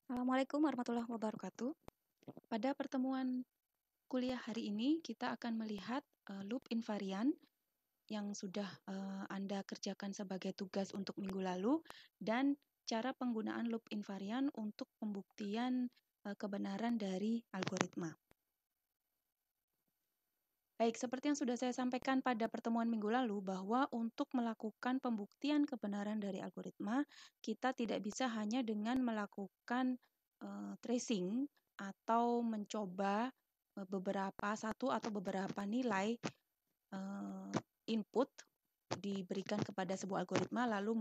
Assalamualaikum warahmatullahi wabarakatuh. Pada pertemuan kuliah hari ini, kita akan melihat loop invarian yang sudah Anda kerjakan sebagai tugas untuk minggu lalu dan cara penggunaan loop invarian untuk pembuktian kebenaran dari algoritma. Baik, seperti yang sudah saya sampaikan pada pertemuan minggu lalu, bahwa untuk melakukan pembuktian kebenaran dari algoritma, kita tidak bisa hanya dengan melakukan tracing atau mencoba satu atau beberapa nilai input diberikan kepada sebuah algoritma, lalu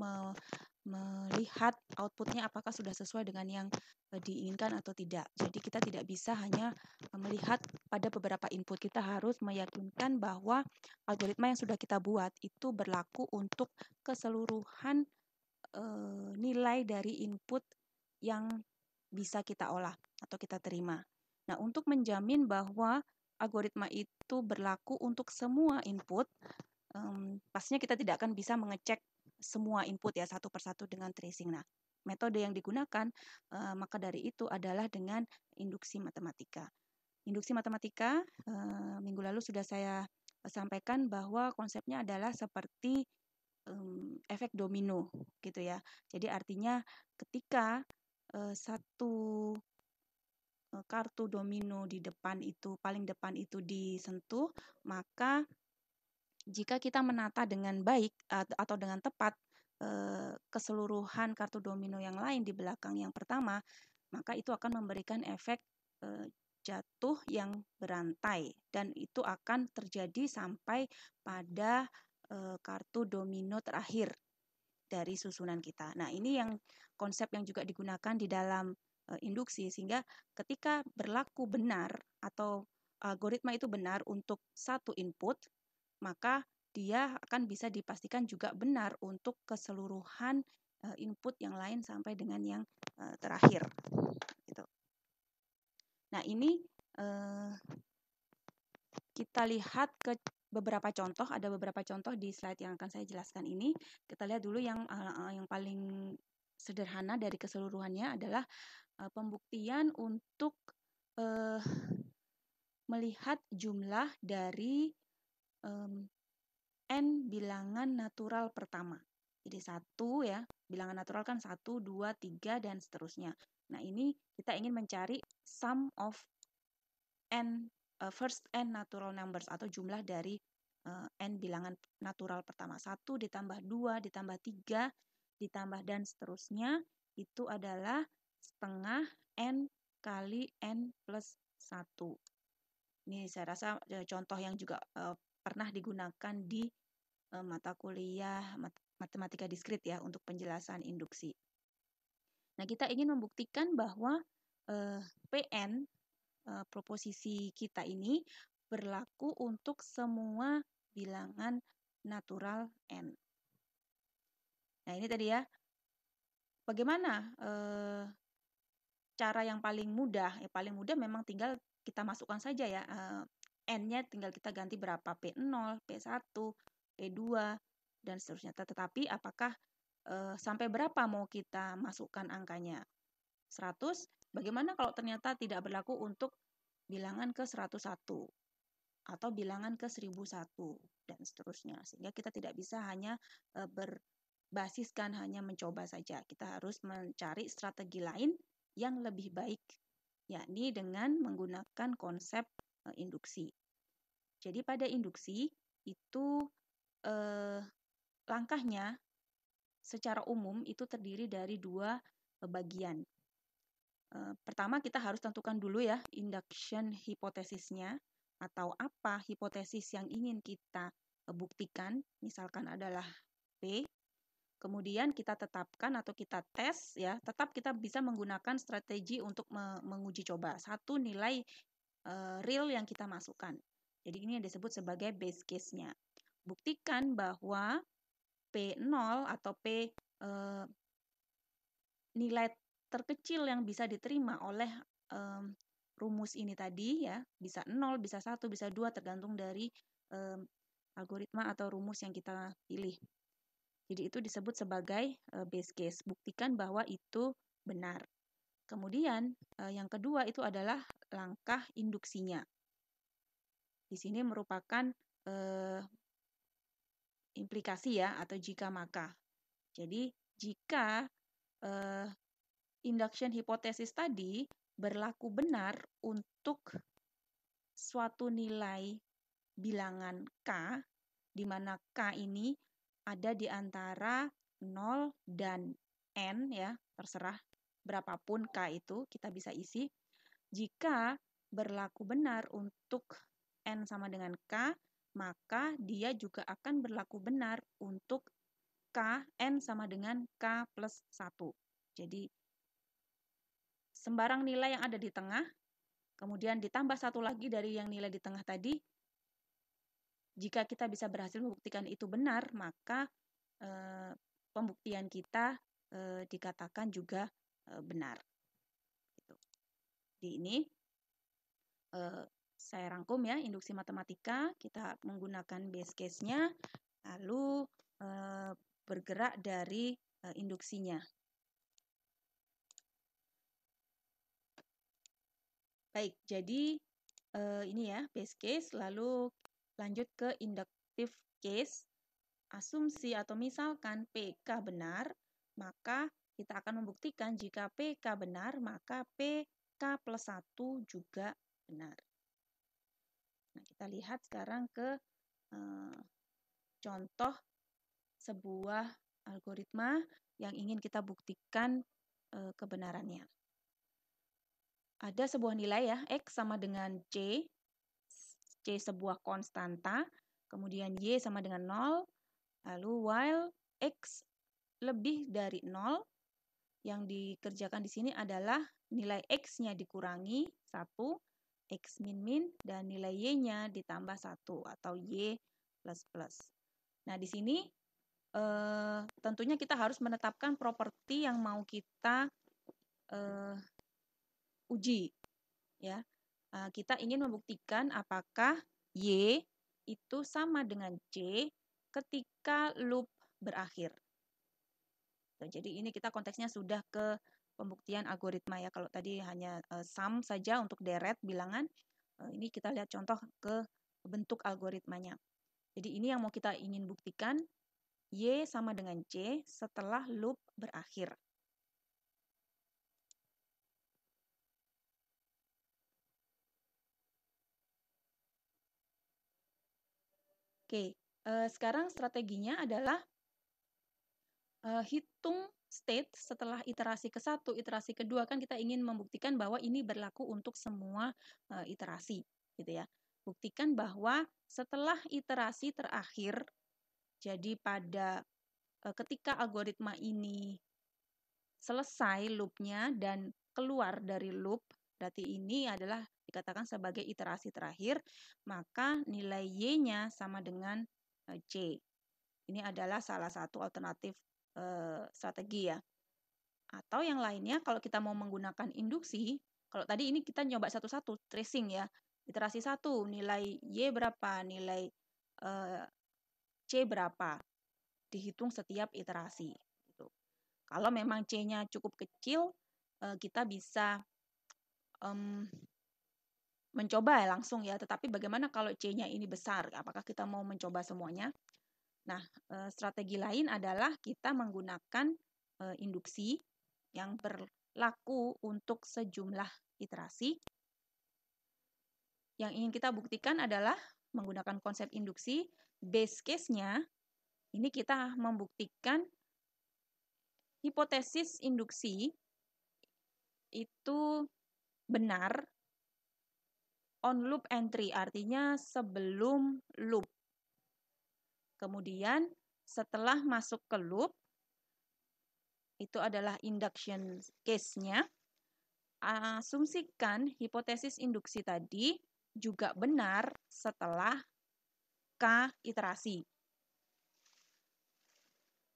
melihat outputnya apakah sudah sesuai dengan yang diinginkan atau tidak. Jadi kita tidak bisa hanya melihat pada beberapa input. Kita harus meyakinkan bahwa algoritma yang sudah kita buat itu berlaku untuk keseluruhan nilai dari input yang bisa kita olah atau kita terima. Nah, untuk menjamin bahwa algoritma itu berlaku untuk semua input, pastinya kita tidak akan bisa mengecek semua input ya satu persatu dengan tracing. Nah, metode yang digunakan maka dari itu adalah dengan induksi matematika. Induksi matematika minggu lalu sudah saya sampaikan bahwa konsepnya adalah seperti efek domino gitu ya. Jadi artinya ketika satu kartu domino di depan itu paling depan itu disentuh, maka jika kita menata dengan baik atau dengan tepat keseluruhan kartu domino yang lain di belakang yang pertama, maka itu akan memberikan efek jatuh yang berantai dan itu akan terjadi sampai pada kartu domino terakhir dari susunan kita. Nah, ini yang konsep yang juga digunakan di dalam induksi, sehingga ketika berlaku benar atau algoritma itu benar untuk satu input, maka dia akan bisa dipastikan juga benar untuk keseluruhan input yang lain sampai dengan yang terakhir. Gitu. Nah, ini kita lihat ke beberapa contoh, ada beberapa contoh di slide yang akan saya jelaskan ini. Kita lihat dulu yang paling sederhana dari keseluruhannya adalah pembuktian untuk melihat jumlah dari n bilangan natural pertama. Jadi satu ya, bilangan natural kan 1, 2, 3, dan seterusnya. Nah, ini kita ingin mencari sum of n first n natural numbers atau jumlah dari n bilangan natural pertama. 1 ditambah 2 ditambah 3 ditambah dan seterusnya itu adalah setengah n kali n plus 1. Ini saya rasa contoh yang juga pernah digunakan di mata kuliah matematika diskrit ya untuk penjelasan induksi. Nah, kita ingin membuktikan bahwa Pn proposisi kita ini berlaku untuk semua bilangan natural n. Nah, ini tadi ya. Bagaimana cara yang paling mudah? Ya, paling mudah memang tinggal kita masukkan saja ya. N-nya tinggal kita ganti berapa, P0, P1, P2, dan seterusnya. Tetapi apakah sampai berapa mau kita masukkan angkanya? 100? Bagaimana kalau ternyata tidak berlaku untuk bilangan ke 101 atau bilangan ke 1001 dan seterusnya. Sehingga kita tidak bisa hanya berbasiskan hanya mencoba saja. Kita harus mencari strategi lain yang lebih baik, yakni dengan menggunakan konsep induksi. Jadi pada induksi itu langkahnya secara umum itu terdiri dari dua bagian. Pertama kita harus tentukan dulu ya induction hipotesisnya atau apa hipotesis yang ingin kita buktikan, misalkan adalah P. Kemudian kita tetapkan atau kita tes ya, tetap kita bisa menggunakan strategi untuk menguji coba satu nilai real yang kita masukkan. Jadi ini yang disebut sebagai base case-nya. Buktikan bahwa P0 atau P nilai terkecil yang bisa diterima oleh rumus ini tadi ya, bisa 0, bisa 1, bisa 2 tergantung dari algoritma atau rumus yang kita pilih. Jadi itu disebut sebagai base case. Buktikan bahwa itu benar. Kemudian yang kedua itu adalah langkah induksinya. Di sini merupakan implikasi ya atau jika maka. Jadi jika induction hypothesis tadi berlaku benar untuk suatu nilai bilangan K, di mana K ini ada di antara 0 dan N ya, terserah berapapun K itu kita bisa isi. Jika berlaku benar untuk N sama dengan K, maka dia juga akan berlaku benar untuk K, N sama dengan K plus 1. Jadi, sembarang nilai yang ada di tengah, kemudian ditambah satu lagi dari yang nilai di tengah tadi, jika kita bisa berhasil membuktikan itu benar, maka pembuktian kita dikatakan juga benar. Di ini saya rangkum ya induksi matematika, kita menggunakan base case-nya, lalu bergerak dari induksinya. Baik, jadi ini ya base case, lalu lanjut ke inductive case. Asumsi atau misalkan PK benar, maka kita akan membuktikan jika PK benar, maka PK plus 1 juga benar. Nah, kita lihat sekarang ke contoh sebuah algoritma yang ingin kita buktikan kebenarannya. Ada sebuah nilai ya, X sama dengan C sebuah konstanta, kemudian Y sama dengan 0, lalu while X lebih dari 0, yang dikerjakan di sini adalah nilai X-nya dikurangi 1, X min, dan nilai Y-nya ditambah 1, atau Y plus. Nah, di sini tentunya kita harus menetapkan properti yang mau kita uji. Ya, kita ingin membuktikan apakah Y itu sama dengan C ketika loop berakhir. Jadi ini kita konteksnya sudah ke pembuktian algoritma ya. Kalau tadi hanya sum saja untuk deret bilangan, ini kita lihat contoh ke bentuk algoritmanya. Jadi ini yang mau kita ingin buktikan, Y sama dengan C setelah loop berakhir. Oke, sekarang strateginya adalah hitung state setelah iterasi ke-1, iterasi kedua, kan kita ingin membuktikan bahwa ini berlaku untuk semua iterasi, gitu ya. Buktikan bahwa setelah iterasi terakhir, jadi pada ketika algoritma ini selesai loopnya dan keluar dari loop, berarti ini adalah dikatakan sebagai iterasi terakhir, maka nilai Y-nya sama dengan C. Ini adalah salah satu alternatif strategi ya. Atau yang lainnya kalau kita mau menggunakan induksi, kalau tadi ini kita nyoba satu-satu tracing ya. Iterasi 1 nilai Y berapa, nilai C berapa. Dihitung setiap iterasi gitu. Kalau memang C-nya cukup kecil, kita bisa mencoba langsung ya, tetapi bagaimana kalau C-nya ini besar? Apakah kita mau mencoba semuanya? Nah, strategi lain adalah kita menggunakan induksi yang berlaku untuk sejumlah iterasi. Yang ingin kita buktikan adalah menggunakan konsep induksi, base case-nya, ini kita membuktikan hipotesis induksi itu benar on loop entry, artinya sebelum loop. Kemudian setelah masuk ke loop, itu adalah induction case-nya. Asumsikan hipotesis induksi tadi juga benar setelah K iterasi.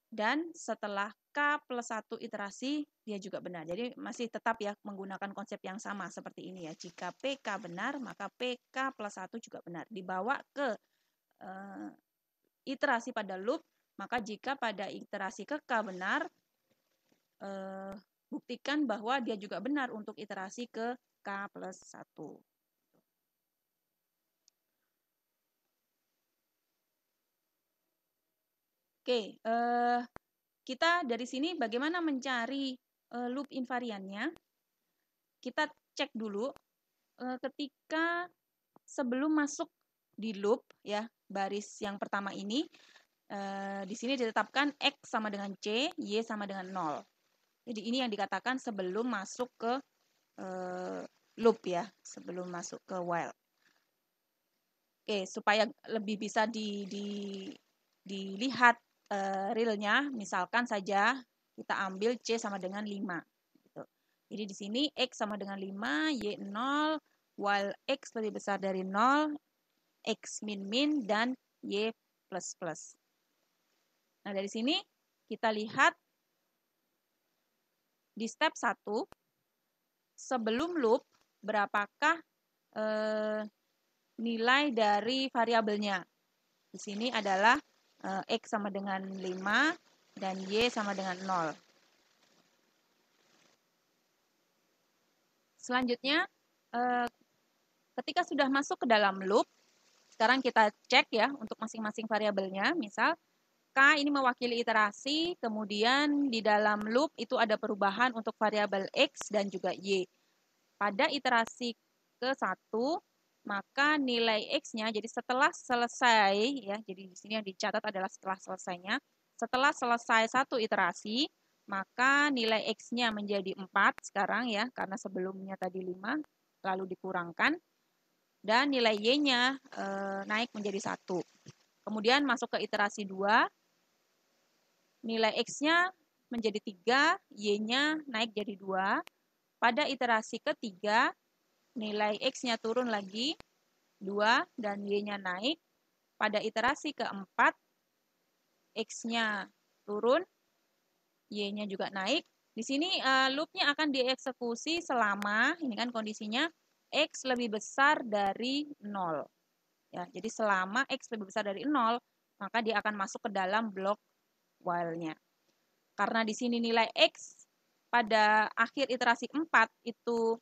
Dan setelah K plus 1 iterasi, dia juga benar. Jadi masih tetap ya menggunakan konsep yang sama seperti ini ya. Jika PK benar, maka PK plus 1 juga benar. Dibawa ke iterasi pada loop, maka jika pada iterasi ke K benar, buktikan bahwa dia juga benar untuk iterasi ke K plus 1. Oke, kita dari sini bagaimana mencari loop invariannya? Kita cek dulu ketika sebelum masuk di loop ya, baris yang pertama ini di sini ditetapkan X sama dengan C, Y sama dengan 0. Jadi ini yang dikatakan sebelum masuk ke loop ya, sebelum masuk ke while. Oke, supaya lebih bisa dilihat realnya, misalkan saja kita ambil C sama dengan 5. Gitu. Jadi di sini X sama dengan 5, Y 0, while X lebih besar dari 0, X min-min, dan Y plus-plus. Nah, dari sini kita lihat di step 1, sebelum loop, berapakah nilai dari variabelnya. Di sini adalah X sama dengan 5 dan Y sama dengan 0. Selanjutnya, ketika sudah masuk ke dalam loop, sekarang kita cek ya untuk masing-masing variabelnya. Misal, K ini mewakili iterasi, kemudian di dalam loop itu ada perubahan untuk variabel X dan juga Y. Pada iterasi ke-1, maka nilai X-nya, jadi setelah selesai, ya, jadi di sini yang dicatat adalah setelah selesainya, setelah selesai satu iterasi, maka nilai X-nya menjadi 4 sekarang ya, karena sebelumnya tadi 5, lalu dikurangkan, dan nilai Y-nya naik menjadi 1. Kemudian masuk ke iterasi 2, nilai X-nya menjadi 3, Y-nya naik jadi 2. Pada iterasi ketiga, nilai X-nya turun lagi, 2, dan Y-nya naik. Pada iterasi keempat, X-nya turun, Y-nya juga naik. Di sini loop-nya akan dieksekusi selama, ini kan kondisinya, X lebih besar dari 0. Ya, jadi selama X lebih besar dari 0, maka dia akan masuk ke dalam blok while-nya. Karena di sini nilai X pada akhir iterasi 4 itu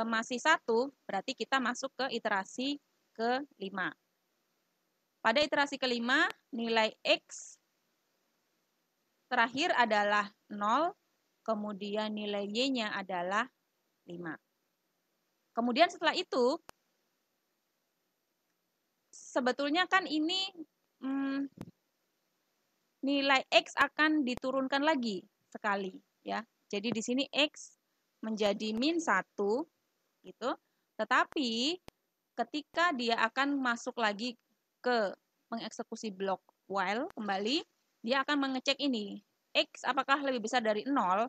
masih 1, berarti kita masuk ke iterasi ke-5. Pada iterasi ke-5, nilai X terakhir adalah 0, kemudian nilai Y-nya adalah 5. Kemudian setelah itu, sebetulnya kan ini nilai X akan diturunkan lagi sekali. Ya. Jadi di sini X menjadi min 1, gitu. Tetapi ketika dia akan masuk lagi ke mengeksekusi blok while kembali, dia akan mengecek ini. X apakah lebih besar dari 0?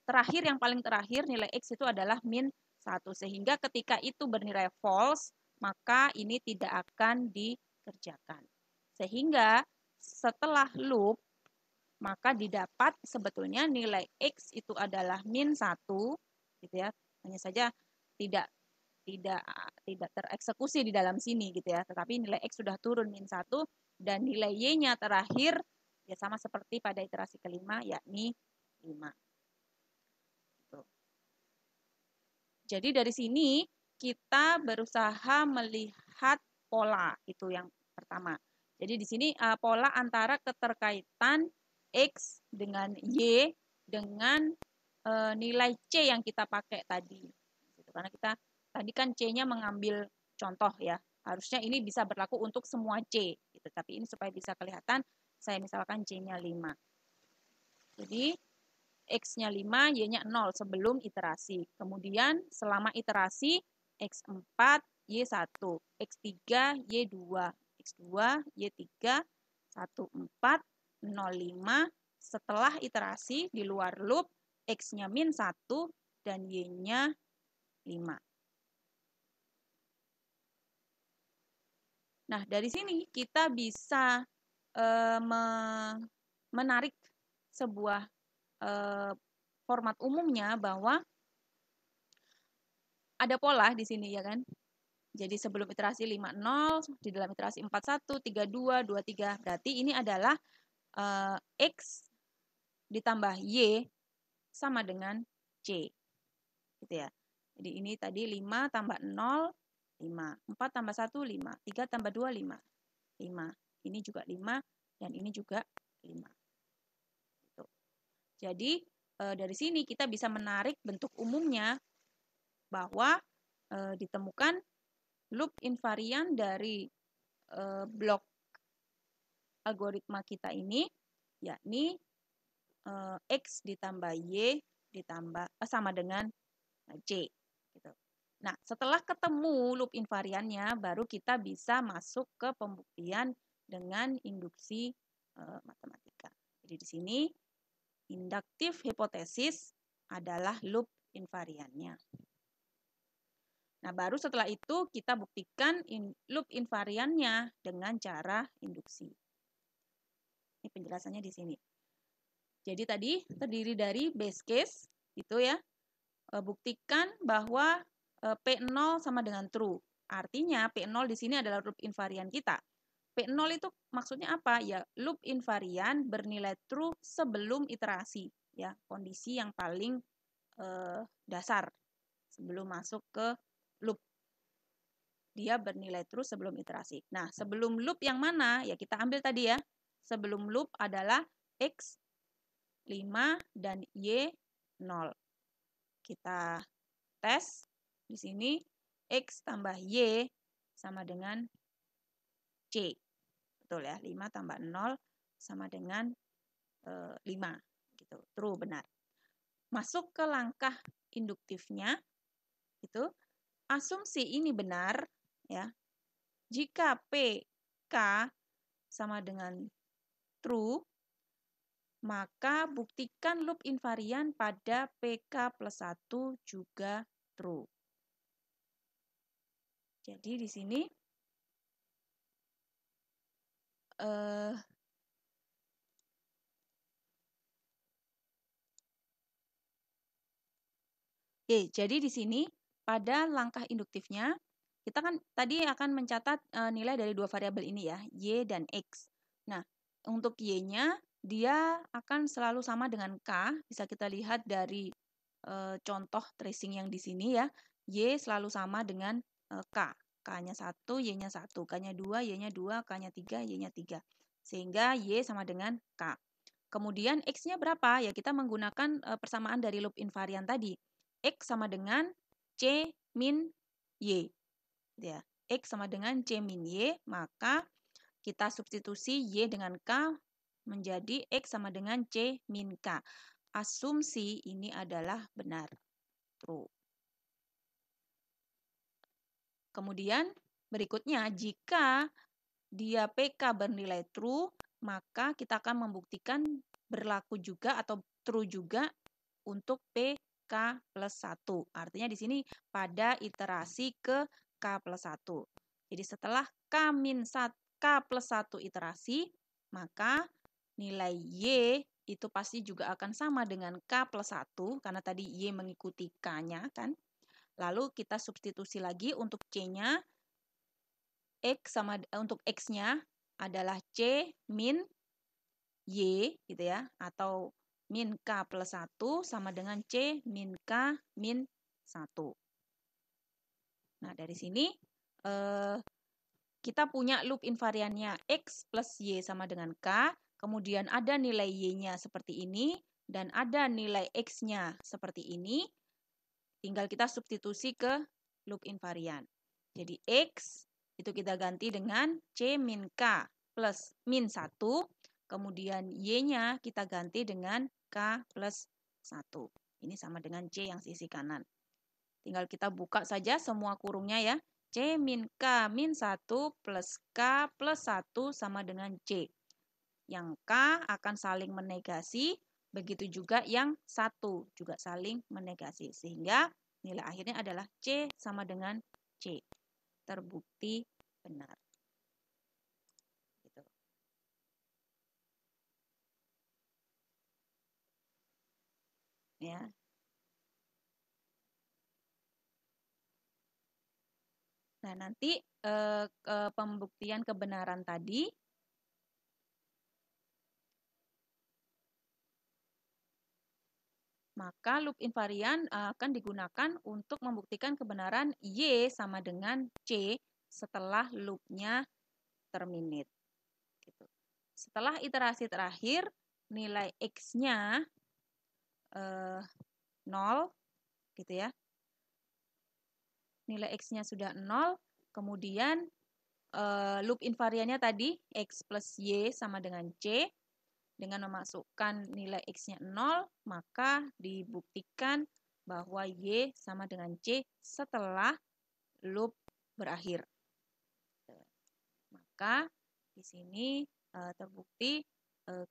Terakhir, yang paling terakhir nilai X itu adalah min 1. Sehingga ketika itu bernilai false, maka ini tidak akan dikerjakan. Sehingga setelah loop, maka didapat sebetulnya nilai X itu adalah min 1, gitu ya. Hanya saja tidak tereksekusi di dalam sini gitu ya. Tetapi nilai X sudah turun min 1 dan nilai Y-nya terakhir ya sama seperti pada iterasi kelima, yakni 5. Gitu. Jadi dari sini kita berusaha melihat pola, itu yang pertama. Jadi di sini pola antara keterkaitan X dengan Y dengan nilai C yang kita pakai tadi. Karena kita tadi kan C-nya mengambil contoh ya. Harusnya ini bisa berlaku untuk semua C. Gitu. Tapi ini supaya bisa kelihatan, saya misalkan C-nya 5. Jadi X-nya 5, Y-nya 0 sebelum iterasi. Kemudian selama iterasi, X4, Y1, X3, Y2, X2, Y3, 14, 05. Setelah iterasi di luar loop, X-nya min 1 dan Y-nya 5. Nah, dari sini kita bisa menarik sebuah format umumnya bahwa ada pola di sini ya kan. Jadi sebelum iterasi 50, di dalam iterasi 41, 32, 23. Berarti ini adalah X ditambah Y sama dengan C. Gitu ya. Jadi ini tadi 5 tambah 0, 5. 4 tambah 1, 5. 3 tambah 2, 5. 5. Ini juga 5 dan ini juga 5. Gitu. Jadi dari sini kita bisa menarik bentuk umumnya bahwa ditemukan loop invarian dari blok algoritma kita ini, yakni X ditambah Y ditambah sama dengan C. Gitu. Nah, setelah ketemu loop invariannya, baru kita bisa masuk ke pembuktian dengan induksi matematika. Jadi di sini induktif hipotesis adalah loop invariannya. Nah, baru setelah itu kita buktikan loop invariannya dengan cara induksi. Ini penjelasannya di sini. Jadi tadi terdiri dari base case, itu ya. Buktikan bahwa P0 sama dengan true. Artinya P0 di sini adalah loop invarian kita. P0 itu maksudnya apa? Ya, loop invarian bernilai true sebelum iterasi, ya, kondisi yang paling dasar sebelum masuk ke loop. Dia bernilai true sebelum iterasi. Nah, sebelum loop yang mana? Ya, kita ambil tadi ya. Sebelum loop adalah X 5 dan Y 0. Kita tes di sini X tambah Y sama dengan C. Betul ya, 5 tambah 0 sama dengan 5. Gitu. True, benar. Masuk ke langkah induktifnya, itu asumsi ini benar, ya. Jika PK sama dengan true, maka buktikan loop invarian pada PK plus 1 juga true. Jadi di sini jadi di sini pada langkah induktifnya kita kan tadi akan mencatat nilai dari dua variabel ini ya, Y dan X. Nah, untuk Y-nya dia akan selalu sama dengan K. Bisa kita lihat dari contoh tracing yang di sini ya. Y selalu sama dengan K. K-nya 1, Y-nya 1. K-nya 2, Y-nya 2. K-nya 3, Y-nya 3. Sehingga Y sama dengan K. Kemudian X-nya berapa? Ya kita menggunakan persamaan dari loop invarian tadi. X sama dengan C min Y. Ya, X sama dengan C min Y, maka kita substitusi Y dengan K menjadi X sama dengan C min K. Asumsi ini adalah benar, true. Kemudian berikutnya, jika dia PK bernilai true, maka kita akan membuktikan berlaku juga atau true juga untuk PK plus 1. Artinya di sini pada iterasi ke K plus 1. Jadi setelah K plus 1 iterasi, maka nilai Y itu pasti juga akan sama dengan K plus 1, karena tadi Y mengikuti K-nya kan. Lalu kita substitusi lagi untuk C-nya, untuk X-nya adalah C min Y gitu ya, atau min K plus 1 sama dengan C min K min 1. Nah, dari sini kita punya loop invariannya X plus Y sama dengan K, kemudian ada nilai Y-nya seperti ini, dan ada nilai X-nya seperti ini. Tinggal kita substitusi ke loop invarian. Jadi X itu kita ganti dengan C min K plus min 1, kemudian Y-nya kita ganti dengan K plus 1. Ini sama dengan C yang sisi kanan. Tinggal kita buka saja semua kurungnya ya. C min K min 1 plus K plus 1 sama dengan C. Yang K akan saling menegasi, begitu juga yang 1 juga saling menegasi. Sehingga nilai akhirnya adalah C sama dengan C. Terbukti benar. Gitu. Ya. Nah, nanti pembuktian kebenaran tadi maka loop invarian akan digunakan untuk membuktikan kebenaran Y sama dengan C setelah loopnya terminate. Gitu. Setelah iterasi terakhir, nilai X-nya 0, gitu ya. Nilai X-nya sudah 0, kemudian loop invariannya tadi X plus Y sama dengan C. Dengan memasukkan nilai X-nya 0, maka dibuktikan bahwa Y sama dengan C setelah loop berakhir. Maka di sini terbukti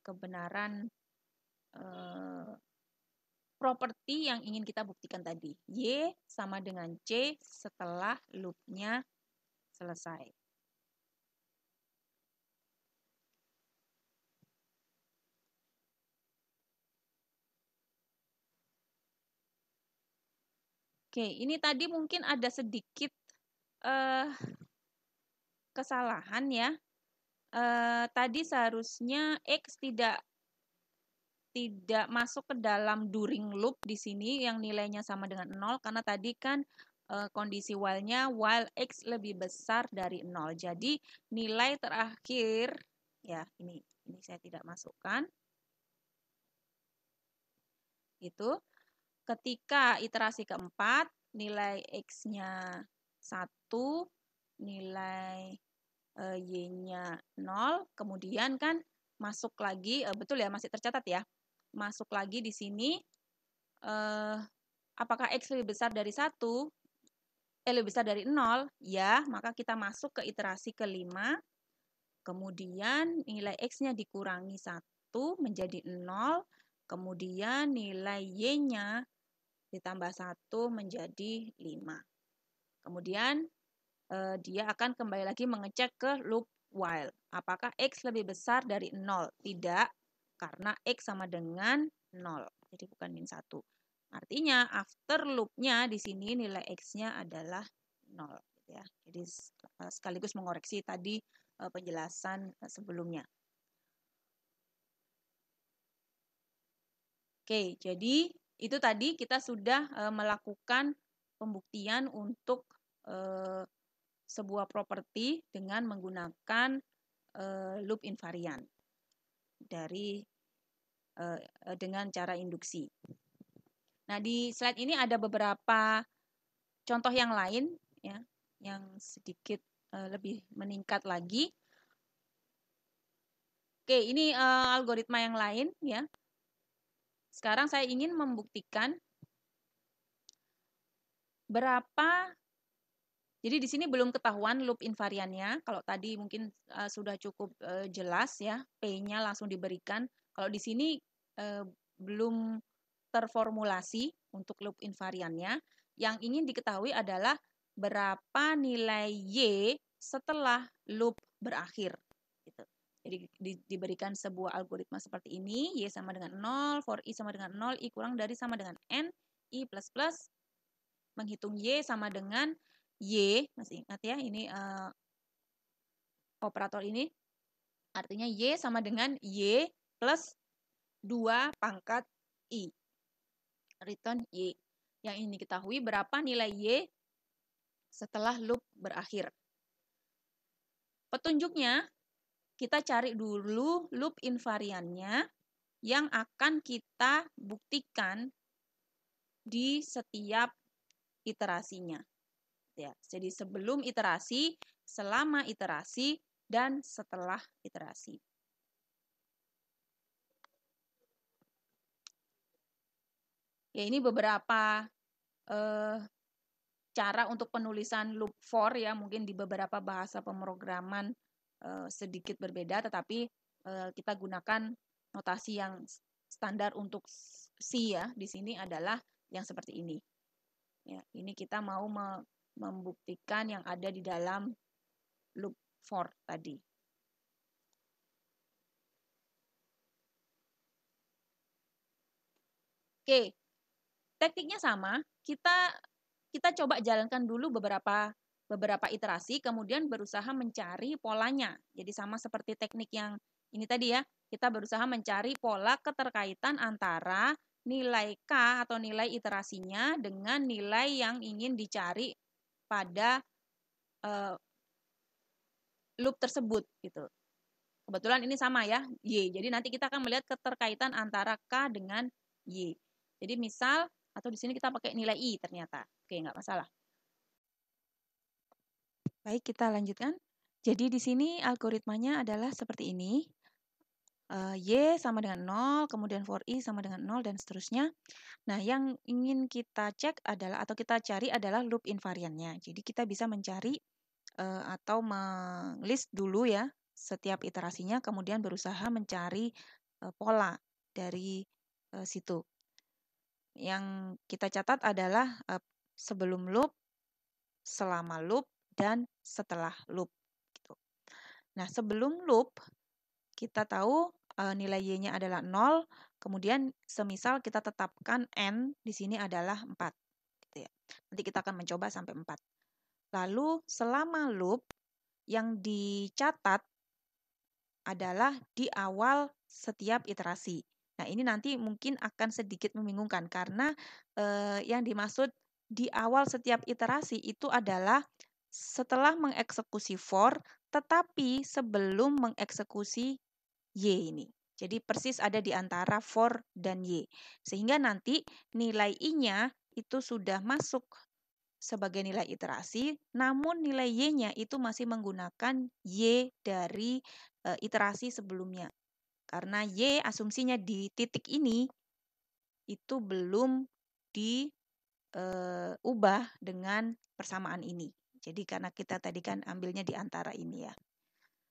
kebenaran properti yang ingin kita buktikan tadi. Y sama dengan C setelah loopnya selesai. Oke, ini tadi mungkin ada sedikit kesalahan ya. Tadi seharusnya X tidak masuk ke dalam during loop di sini yang nilainya sama dengan 0 karena tadi kan kondisi while-nya while X lebih besar dari 0. Jadi nilai terakhir ya ini saya tidak masukkan. Itu ketika iterasi keempat nilai X-nya 1, nilai Y-nya 0, kemudian kan masuk lagi, betul ya, masih tercatat ya, masuk lagi di sini, apakah X lebih besar dari 1, lebih besar dari 0, ya, maka kita masuk ke iterasi kelima, kemudian nilai X-nya dikurangi 1 menjadi 0, kemudian nilai Y-nya ditambah 1 menjadi 5. Kemudian dia akan kembali lagi mengecek ke loop while. Apakah X lebih besar dari 0? Tidak, karena X sama dengan 0. Jadi bukan min 1. Artinya after loop-nya di sini nilai X-nya adalah 0. Ya. Jadi sekaligus mengoreksi tadi penjelasan sebelumnya. Oke, jadi itu tadi kita sudah melakukan pembuktian untuk sebuah properti dengan menggunakan loop invarian dari dengan cara induksi. Nah, di slide ini ada beberapa contoh yang lain ya, yang sedikit lebih meningkat lagi. Oke, ini algoritma yang lain ya. Sekarang saya ingin membuktikan berapa. Jadi di sini belum ketahuan loop invariannya. Kalau tadi mungkin sudah cukup jelas ya, P-nya langsung diberikan. Kalau di sini belum terformulasi untuk loop invariannya. Yang ingin diketahui adalah berapa nilai Y setelah loop berakhir. Gitu. Jadi diberikan sebuah algoritma seperti ini, Y sama dengan 0, for I sama dengan 0, I kurang dari sama dengan N, I plus plus, menghitung Y sama dengan Y, masih ingat ya, ini operator ini, artinya Y sama dengan Y plus 2 pangkat I. Return Y. Yang ini diketahui berapa nilai Y setelah loop berakhir. Petunjuknya, kita cari dulu loop invariannya yang akan kita buktikan di setiap iterasinya. Ya, jadi sebelum iterasi, selama iterasi, dan setelah iterasi. Ya, ini beberapa cara untuk penulisan loop for ya, mungkin di beberapa bahasa pemrograman sedikit berbeda, tetapi kita gunakan notasi yang standar untuk C ya. Di sini adalah yang seperti ini. Ya, ini kita mau membuktikan yang ada di dalam loop for tadi. Oke, tekniknya sama. Kita coba jalankan dulu beberapa iterasi, kemudian berusaha mencari polanya. Jadi sama seperti teknik yang ini tadi ya, kita berusaha mencari pola keterkaitan antara nilai K atau nilai iterasinya dengan nilai yang ingin dicari pada loop tersebut gitu. Kebetulan ini sama ya, Y. Jadi nanti kita akan melihat keterkaitan antara K dengan Y. Jadi misal, atau di sini kita pakai nilai I ternyata. Oke, nggak masalah. Baik, kita lanjutkan. Jadi di sini algoritmanya adalah seperti ini. Y sama dengan 0, kemudian for I sama dengan 0, dan seterusnya. Nah, yang ingin kita cek adalah, atau kita cari adalah loop invariannya. Jadi kita bisa mencari atau list dulu ya setiap iterasinya, kemudian berusaha mencari pola dari situ. Yang kita catat adalah sebelum loop, selama loop, dan setelah loop. Gitu. Nah, sebelum loop, kita tahu nilai Y-nya adalah 0, kemudian semisal kita tetapkan N di sini adalah 4. Gitu ya. Nanti kita akan mencoba sampai 4. Lalu selama loop, yang dicatat adalah di awal setiap iterasi. Nah, ini nanti mungkin akan sedikit membingungkan karena yang dimaksud di awal setiap iterasi itu adalah setelah mengeksekusi for, tetapi sebelum mengeksekusi Y ini. Jadi persis ada di antara for dan Y. Sehingga nanti nilai I-nya itu sudah masuk sebagai nilai iterasi, namun nilai Y-nya itu masih menggunakan Y dari iterasi sebelumnya. Karena Y asumsinya di titik ini itu belum diubah dengan persamaan ini. Jadi karena kita tadi kan ambilnya di antara ini ya.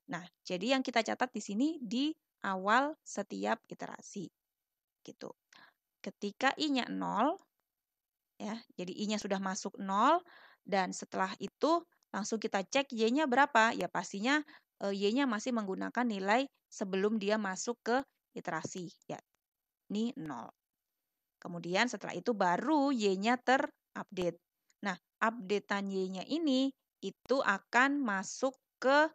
Nah, jadi yang kita catat di sini di awal setiap iterasi. Gitu. Ketika I-nya 0, ya, jadi I-nya sudah masuk 0, dan setelah itu langsung kita cek Y-nya berapa. Ya pastinya Y-nya masih menggunakan nilai sebelum dia masuk ke iterasi. Ya, ini 0. Kemudian setelah itu baru Y-nya terupdate. Nah, updatean Y-nya ini itu akan masuk ke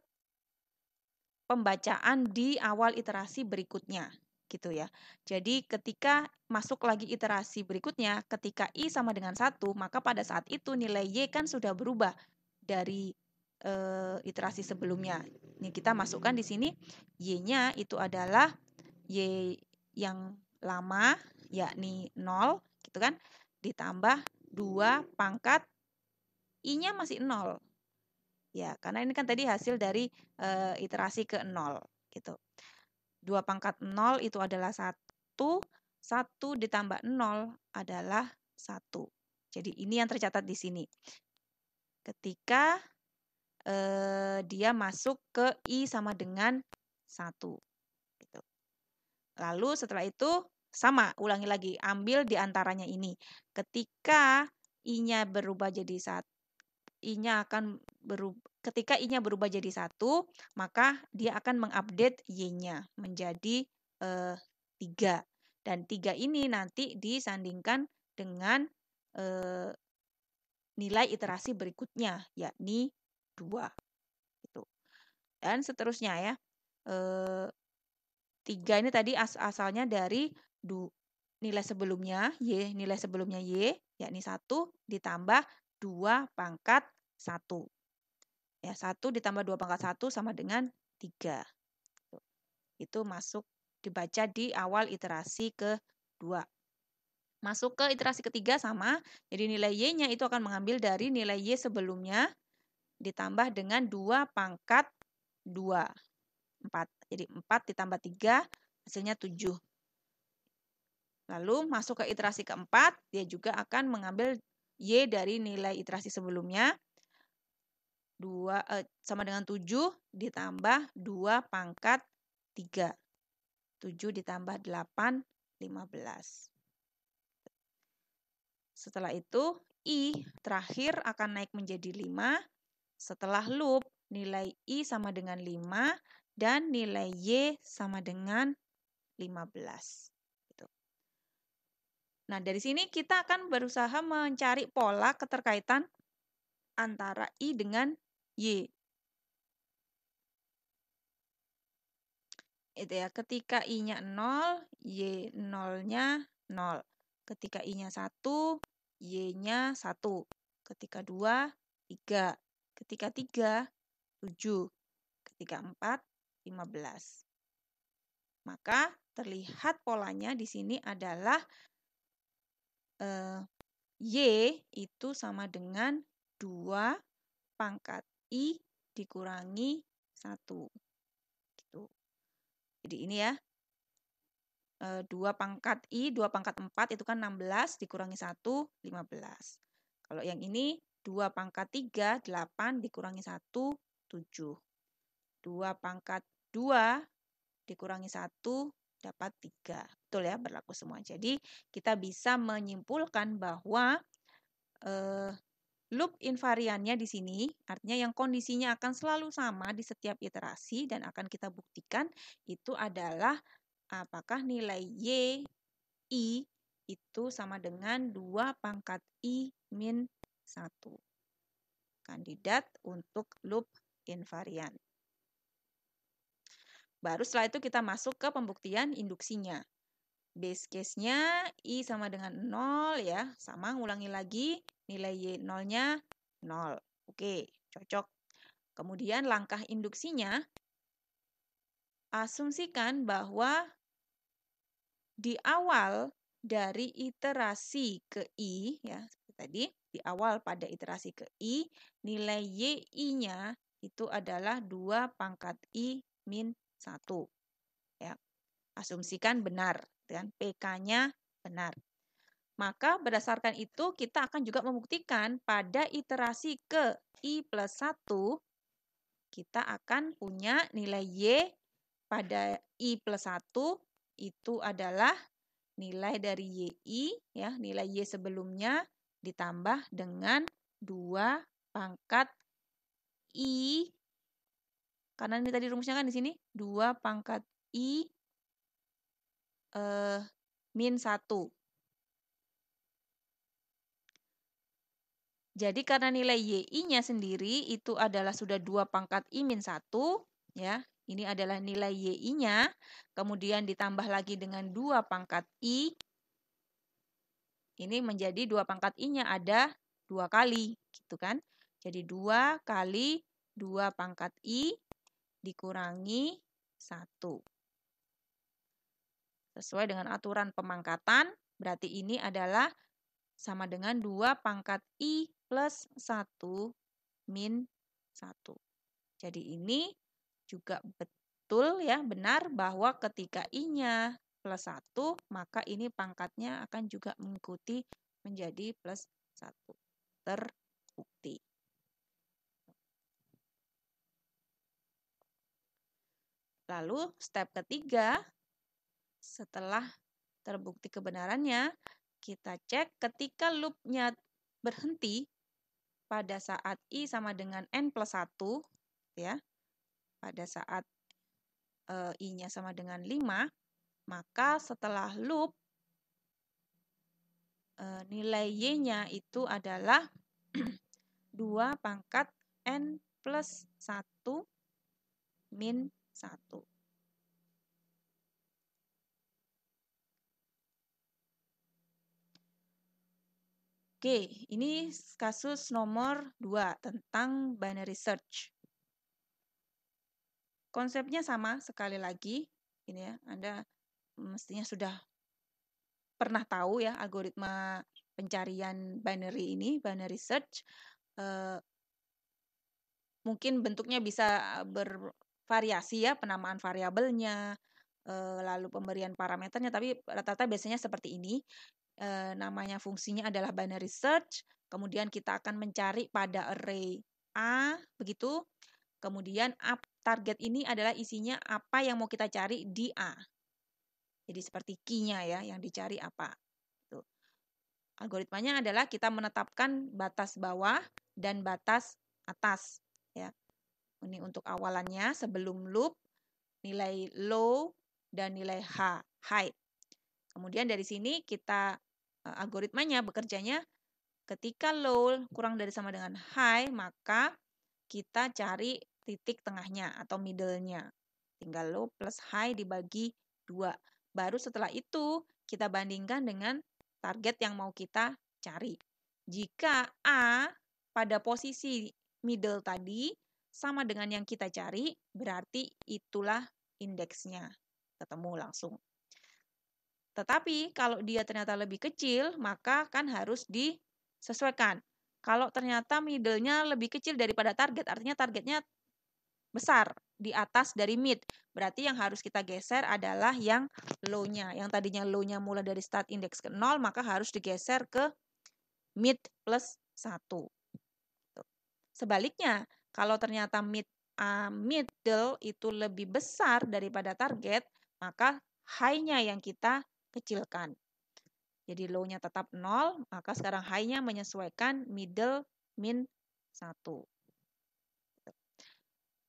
pembacaan di awal iterasi berikutnya. Gitu ya. Jadi ketika masuk lagi iterasi berikutnya, ketika I sama dengan 1, maka pada saat itu nilai Y kan sudah berubah dari iterasi sebelumnya. Ini kita masukkan di sini, Y-nya itu adalah Y yang lama, yakni 0, gitu kan, ditambah 2 pangkat I-nya masih 0. Ya, karena ini kan tadi hasil dari iterasi ke 0, gitu. 2 pangkat 0 itu adalah 1, 1 ditambah 0 adalah 1. Jadi ini yang tercatat di sini. Ketika dia masuk ke I sama dengan 1. Gitu. Lalu setelah itu sama, ulangi lagi, ambil di antaranya ini. Ketika I-nya berubah jadi 1, I-nya akan ketika I-nya berubah jadi 1, maka dia akan mengupdate Y-nya menjadi 3. Dan 3 ini nanti disandingkan dengan nilai iterasi berikutnya, yakni 2. Gitu. Dan seterusnya ya. 3 ini tadi asalnya dari nilai sebelumnya, nilai sebelumnya Y, yakni 1, ditambah 2 pangkat 1. Ya, 1 ditambah 2 pangkat 1 sama dengan 3. Itu masuk dibaca di awal iterasi kedua. Masuk ke iterasi ketiga sama, jadi nilai Y-nya itu akan mengambil dari nilai Y sebelumnya ditambah dengan 2 pangkat 2. 4. Jadi 4 ditambah 3 hasilnya 7. Lalu masuk ke iterasi keempat, dia juga akan mengambil Y dari nilai iterasi sebelumnya, 2 sama dengan 7 ditambah 2 pangkat 3. 7 ditambah 8, 15. Setelah itu, I terakhir akan naik menjadi 5. Setelah loop, nilai I sama dengan 5 dan nilai Y sama dengan 15. Gitu. Nah, dari sini kita akan berusaha mencari pola keterkaitan antara I dengan Y. Itu ya, ketika I-nya 0, Y 0-nya 0. Ketika I-nya 1, Y-nya 1. Ketika 2, 3. Ketika 3, 7. Ketika 4, 15. Maka terlihat polanya di sini adalah Y itu sama dengan 2 pangkat I dikurangi 1. Gitu. Jadi ini ya, 2 pangkat I, 2 pangkat 4 itu kan 16 dikurangi 1, 15. Kalau yang ini 2 pangkat 3, 8 dikurangi 1, 7. 2 pangkat 2 dikurangi 1 dapat 3. Betul ya, berlaku semua. Jadi kita bisa menyimpulkan bahwa loop invariannya di sini artinya yang kondisinya akan selalu sama di setiap iterasi dan akan kita buktikan itu adalah apakah nilai Y I itu sama dengan 2 pangkat I min 1. Kandidat untuk loop invarian. Baru setelah itu kita masuk ke pembuktian induksinya. Base case-nya I sama dengan 0 ya. Sama, ulangi lagi. Nilai Y 0-nya 0. Oke, cocok. Kemudian langkah induksinya, asumsikan bahwa di awal dari iterasi ke I, ya seperti tadi, di awal pada iterasi ke I, nilai YI-nya itu adalah 2 pangkat I min 1. Ya. Asumsikan benar, dan PK-nya benar. Maka berdasarkan itu kita akan juga membuktikan pada iterasi ke I plus 1, kita akan punya nilai Y pada I plus 1 itu adalah nilai dari YI, ya, nilai Y sebelumnya ditambah dengan 2 pangkat I, karena ini tadi rumusnya kan di sini, 2 pangkat I min 1. Jadi karena nilai YI-nya sendiri itu adalah sudah 2 pangkat I min 1, ya. Ini adalah nilai YI-nya, kemudian ditambah lagi dengan 2 pangkat I. Ini menjadi 2 pangkat I-nya ada 2 kali, gitu kan. Jadi 2 kali 2 pangkat I dikurangi 1. Sesuai dengan aturan pemangkatan, berarti ini adalah sama dengan 2 pangkat I plus 1 min 1. Jadi ini juga betul ya, benar bahwa ketika I-nya plus 1, maka ini pangkatnya akan juga mengikuti menjadi plus 1. Terbukti. Lalu step ketiga, setelah terbukti kebenarannya, kita cek ketika loop-nya berhenti pada saat I sama dengan N plus 1, ya, pada saat I-nya sama dengan 5, maka setelah loop, nilai Y-nya itu adalah 2 pangkat N plus 1 min 1. Oke, ini kasus nomor 2 tentang binary search. Konsepnya sama sekali lagi, ini ya, Anda mestinya sudah pernah tahu ya algoritma pencarian binary ini, binary search. Mungkin bentuknya bisa bervariasi ya, penamaan variabelnya, lalu pemberian parameternya, tapi rata-rata biasanya seperti ini. Namanya fungsinya adalah binary search, kemudian kita akan mencari pada array A, begitu. Kemudian target ini adalah isinya apa yang mau kita cari di A. Jadi seperti key-nya ya, yang dicari apa. Tuh. Algoritmanya adalah kita menetapkan batas bawah dan batas atas. Ya. Ini untuk awalannya sebelum loop, nilai low dan nilai high. Kemudian dari sini kita algoritmanya bekerjanya ketika low kurang dari sama dengan high, maka kita cari titik tengahnya atau middle-nya. Tinggal low plus high dibagi 2. Baru setelah itu kita bandingkan dengan target yang mau kita cari. Jika A pada posisi middle tadi sama dengan yang kita cari, berarti itulah indeksnya. Ketemu langsung. Tetapi kalau dia ternyata lebih kecil, maka kan harus disesuaikan. Kalau ternyata middle-nya lebih kecil daripada target, artinya targetnya besar di atas dari mid. Berarti yang harus kita geser adalah yang low-nya. Yang tadinya low-nya mulai dari start index ke 0, maka harus digeser ke mid plus 1. Sebaliknya, kalau ternyata middle itu lebih besar daripada target, maka high-nya yang kita kecilkan. Jadi low-nya tetap 0, maka sekarang high-nya menyesuaikan middle min 1.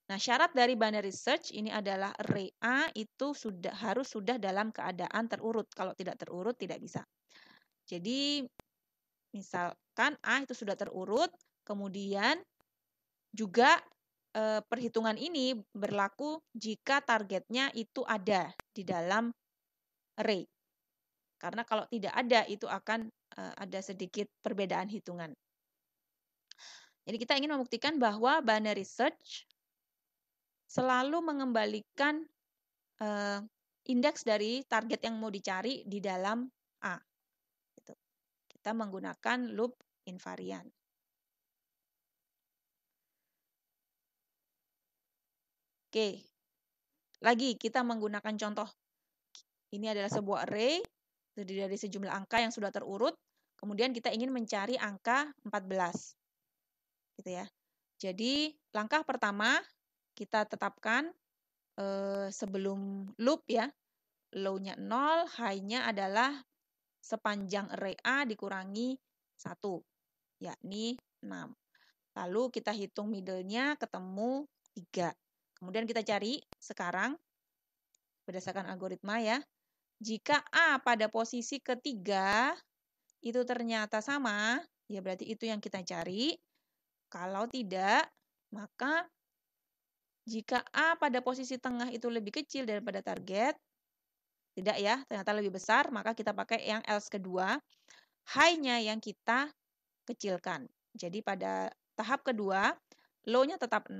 Nah, syarat dari binary search ini adalah array A itu harus sudah dalam keadaan terurut. Kalau tidak terurut, tidak bisa. Jadi, misalkan A itu sudah terurut, kemudian juga perhitungan ini berlaku jika targetnya itu ada di dalam array. Karena kalau tidak ada, itu akan ada sedikit perbedaan hitungan. Jadi kita ingin membuktikan bahwa binary search selalu mengembalikan indeks dari target yang mau dicari di dalam A. Gitu. Kita menggunakan loop invariant. Oke, lagi kita menggunakan contoh. Ini adalah sebuah array, terdiri dari sejumlah angka yang sudah terurut, kemudian kita ingin mencari angka 14. Gitu ya. Jadi langkah pertama kita tetapkan sebelum loop ya, low-nya 0, high-nya adalah sepanjang array A dikurangi 1, yakni 6. Lalu kita hitung middle-nya ketemu 3. Kemudian kita cari sekarang berdasarkan algoritma ya. Jika A pada posisi ketiga itu ternyata sama, ya berarti itu yang kita cari. Kalau tidak, maka jika A pada posisi tengah itu lebih kecil daripada target, tidak ya, ternyata lebih besar, maka kita pakai yang else kedua. High-nya yang kita kecilkan. Jadi pada tahap kedua, low-nya tetap 0,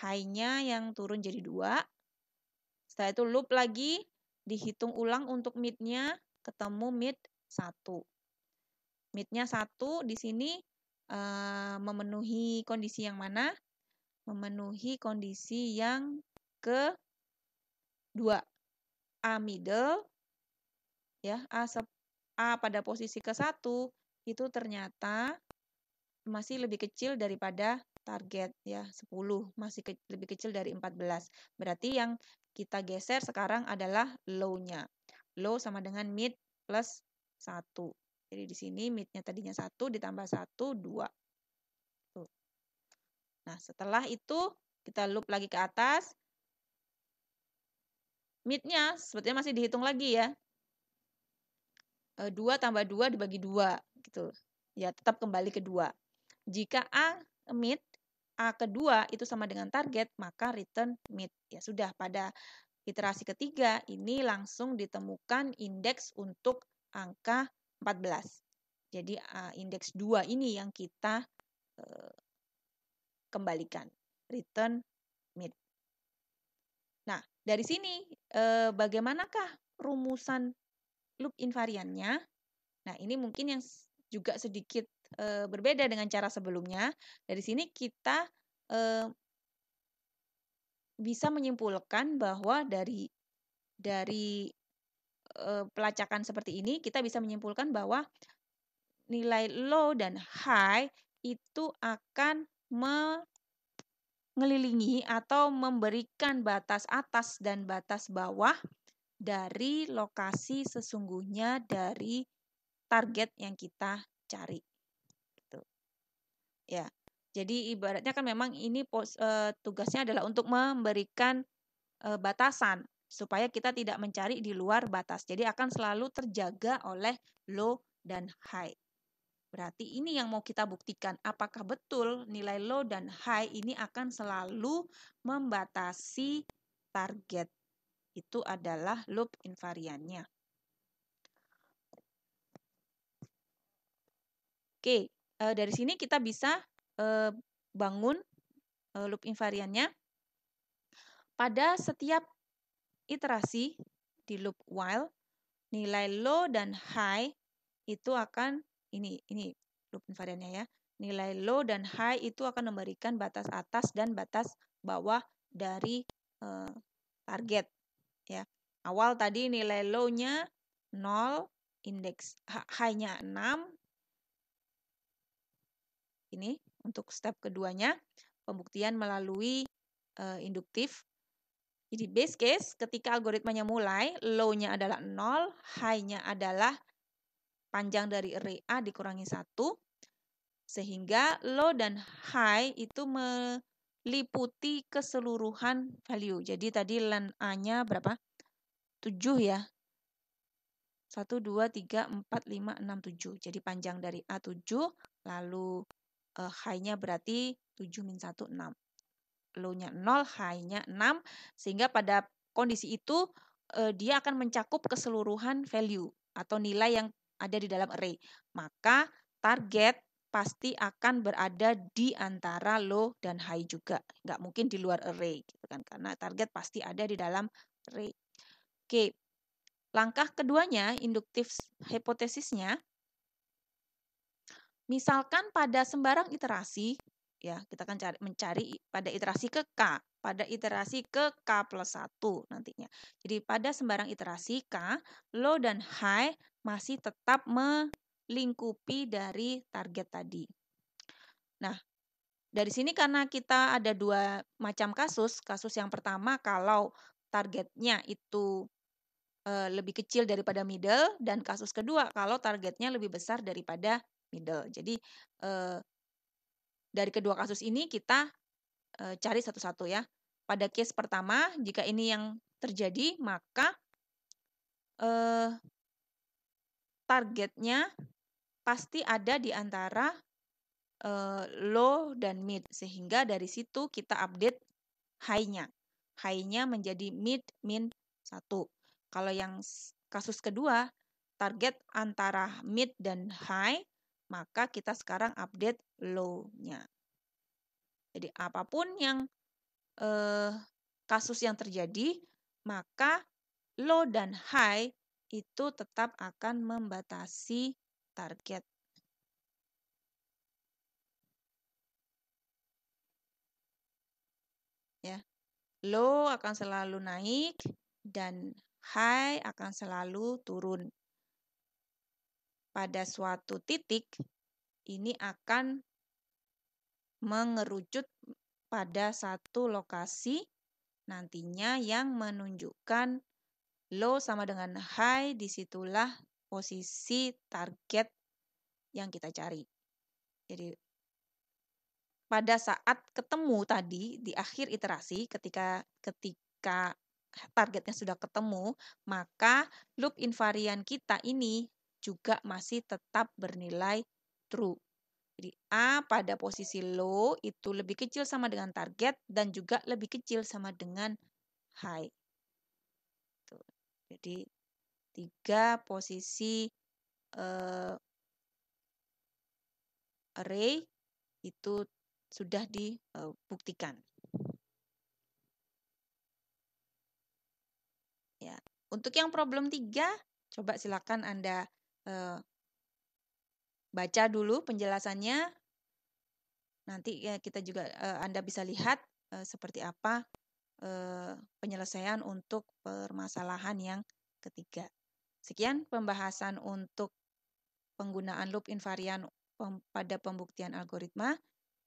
high-nya yang turun jadi 2. Setelah itu loop lagi, dihitung ulang untuk mid-nya, ketemu mid 1. Mid-nya 1 di sini memenuhi kondisi yang mana? Memenuhi kondisi yang kedua. A middle, ya, A pada posisi ke-1 itu ternyata masih lebih kecil daripada target ya, 10, masih lebih kecil dari 14. Berarti yang kita geser sekarang adalah low-nya. Low sama dengan mid plus 1. Jadi di sini mid-nya tadinya 1 ditambah 1, 2. Tuh. Nah, setelah itu kita loop lagi ke atas. Mid-nya sebetulnya masih dihitung lagi ya. 2 tambah 2 dibagi 2 gitu. Ya, tetap kembali ke 2. Jika A mid, A kedua itu sama dengan target, maka return mid. Ya sudah, pada iterasi ketiga ini langsung ditemukan indeks untuk angka 14. Jadi indeks 2 ini yang kita kembalikan, return mid. Nah, dari sini bagaimanakah rumusan loop invariantnya? Nah, ini mungkin yang juga sedikit berbeda dengan cara sebelumnya. Dari sini kita bisa menyimpulkan bahwa dari pelacakan seperti ini kita bisa menyimpulkan bahwa nilai low dan high itu akan mengelilingi atau memberikan batas atas dan batas bawah dari lokasi sesungguhnya dari target yang kita cari. Gitu. Ya. Jadi ibaratnya kan memang ini tugasnya adalah untuk memberikan batasan supaya kita tidak mencari di luar batas. Jadi akan selalu terjaga oleh low dan high. Berarti ini yang mau kita buktikan. Apakah betul nilai low dan high ini akan selalu membatasi target. Itu adalah loop invariantnya. Oke, dari sini kita bisa bangun loop invariannya. Pada setiap iterasi di loop while, nilai low dan high itu akan ini loop invariannya ya. Nilai low dan high itu akan memberikan batas atas dan batas bawah dari target ya. Awal tadi nilai low-nya 0, indeks high-nya 6. Ini untuk step keduanya, pembuktian melalui induktif. Jadi base case ketika algoritmanya mulai, low-nya adalah 0, high-nya adalah panjang dari array A dikurangi 1, sehingga low dan high itu meliputi keseluruhan value. Jadi tadi len A-nya berapa? 7 ya. 1, 2, 3, 4, 5, 6, 7. Jadi panjang dari A 7, lalu high-nya berarti 7 min 1, 6. Low-nya 0, high-nya 6, sehingga pada kondisi itu dia akan mencakup keseluruhan value atau nilai yang ada di dalam array. Maka target pasti akan berada di antara low dan high juga. Nggak mungkin di luar array gitu kan, karena target pasti ada di dalam array. Oke. Langkah keduanya, induktif hipotesisnya, misalkan pada sembarang iterasi, ya kita akan mencari pada iterasi ke K, pada iterasi ke K plus 1 nantinya. Jadi pada sembarang iterasi K, low dan high masih tetap melingkupi dari target tadi. Nah, dari sini karena kita ada dua macam kasus. Kasus yang pertama kalau targetnya itu lebih kecil daripada middle, dan kasus kedua kalau targetnya lebih besar daripada middle. Jadi dari kedua kasus ini kita cari satu-satu ya. Pada case pertama, jika ini yang terjadi, maka targetnya pasti ada di antara low dan mid, sehingga dari situ kita update high-nya. High-nya menjadi mid min 1. Kalau yang kasus kedua, target antara mid dan high, maka kita sekarang update low-nya. Jadi apapun yang kasus yang terjadi, maka low dan high itu tetap akan membatasi target. Ya. Low akan selalu naik dan high akan selalu turun. Pada suatu titik, ini akan mengerucut pada satu lokasi nantinya yang menunjukkan low sama dengan high, disitulah posisi target yang kita cari. Jadi pada saat ketemu tadi di akhir iterasi, ketika targetnya sudah ketemu, maka loop invarian kita ini juga masih tetap bernilai true. Jadi A pada posisi low itu lebih kecil sama dengan target dan juga lebih kecil sama dengan high. Tuh. Jadi 3 posisi array itu sudah dibuktikan. Ya. Untuk yang problem 3, coba silakan Anda baca dulu penjelasannya. Nanti ya kita juga Anda bisa lihat seperti apa penyelesaian untuk permasalahan yang ketiga. Sekian pembahasan untuk penggunaan loop invarian pada pembuktian algoritma.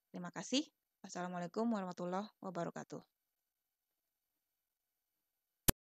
Terima kasih. Wassalamualaikum warahmatullahi wabarakatuh.